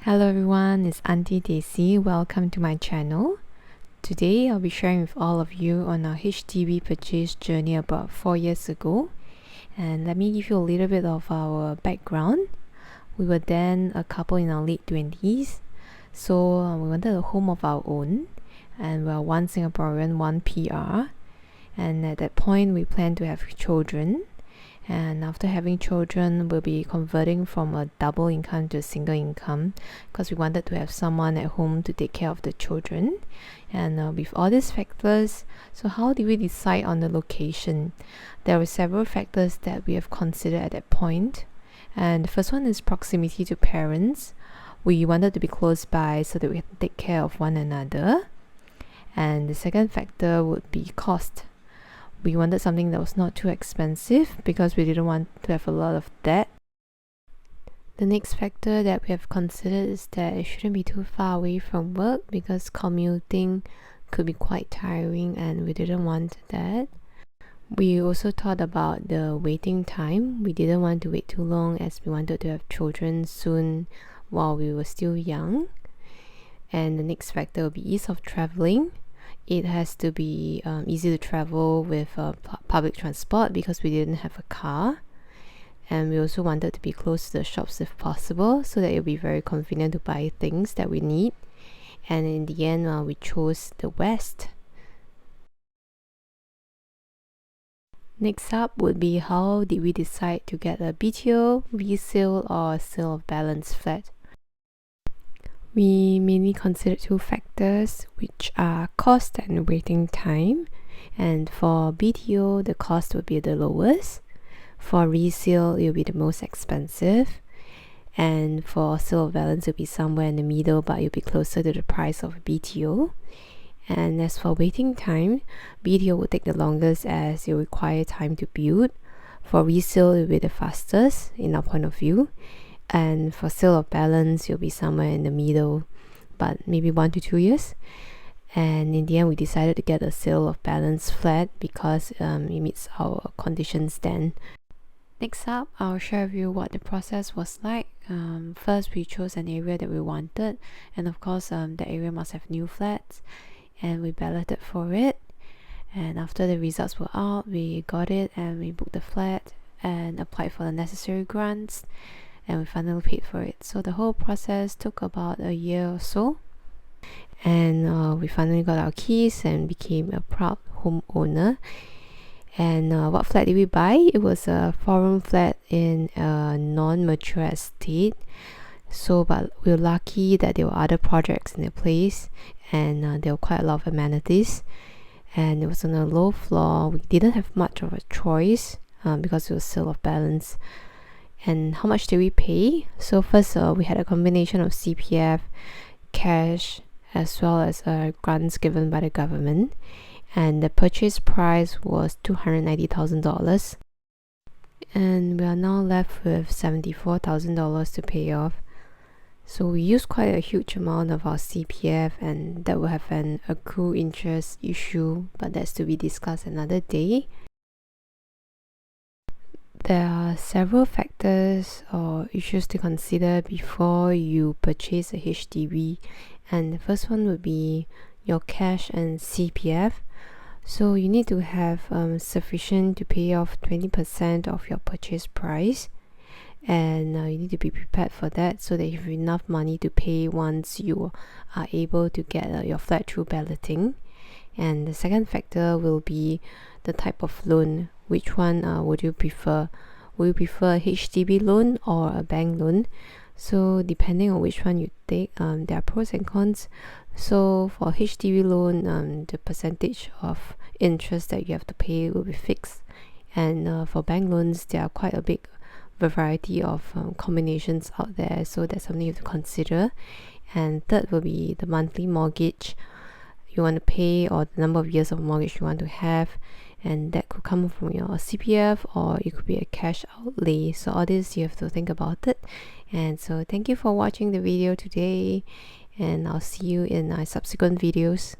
Hello everyone, it's Auntie Daisy. Welcome to my channel. Today I'll be sharing with all of you on our HDB purchase journey about 4 years ago. And let me give you a little bit of our background. We were then a couple in our late 20s. So we wanted a home of our own. And we are one Singaporean, one PR. And at that point we planned to have children. And after having children, we'll be converting from a double income to a single income because we wanted to have someone at home to take care of the children. And with all these factors, so how did we decide on the location? There were several factors that we have considered at that point. And the first one is proximity to parents. We wanted to be close by so that we can take care of one another. And the second factor would be cost. We wanted something that was not too expensive because we didn't want to have a lot of debt. The next factor that we have considered is that it shouldn't be too far away from work because commuting could be quite tiring and we didn't want that. We also thought about the waiting time. We didn't want to wait too long as we wanted to have children soon while we were still young. And the next factor will be ease of traveling. It has to be easy to travel with public transport because we didn't have a car. And we also wanted to be close to the shops if possible so that it will be very convenient to buy things that we need. And in the end, we chose the West. Next up would be how did we decide to get a BTO, resale or sale of balance flat. We mainly considered two factors, which are cost and waiting time. And for BTO, the cost would be the lowest. For resale, it will be the most expensive. And for sale of balance, it will be somewhere in the middle, but it will be closer to the price of BTO. And as for waiting time, BTO will take the longest as it will require time to build. For resale, it will be the fastest in our point of view. And for sale of balance, you'll be somewhere in the middle, but maybe 1 to 2 years. And in the end, we decided to get a sale of balance flat because it meets our conditions then. Next up, I'll share with you what the process was like. First, we chose an area that we wanted, and of course, that area must have new flats, and we balloted for it. And after the results were out, we got it and we booked the flat and applied for the necessary grants. And we finally paid for it. So the whole process took about a year or so. And we finally got our keys and became a proud homeowner. And what flat did we buy? It was a 4-room flat in a non-mature estate. So, but we were lucky that there were other projects in the place and there were quite a lot of amenities. And it was on a low floor. We didn't have much of a choice because it was sale of balance. And how much did we pay? So first we had a combination of CPF, cash, as well as grants given by the government. And the purchase price was $290,000. And we are now left with $74,000 to pay off. So we used quite a huge amount of our CPF and that will have an accrued interest issue, but that's to be discussed another day. There are several factors or issues to consider before you purchase a HDB, and the first one would be your cash and CPF. So you need to have sufficient to pay off 20% of your purchase price, and you need to be prepared for that so that you have enough money to pay once you are able to get your flat through balloting. And the second factor will be the type of loan. Which one would you prefer? Would you prefer a HDB loan or a bank loan? So depending on which one you take, there are pros and cons. So for HDB loan, the percentage of interest that you have to pay will be fixed. And for bank loans, there are quite a big variety of combinations out there. So that's something you have to consider. And third will be the monthly mortgage you want to pay or the number of years of mortgage you want to have, and that could come from your CPF or it could be a cash outlay. So all this you have to think about it. And so thank you for watching the video today, and I'll see you in my subsequent videos.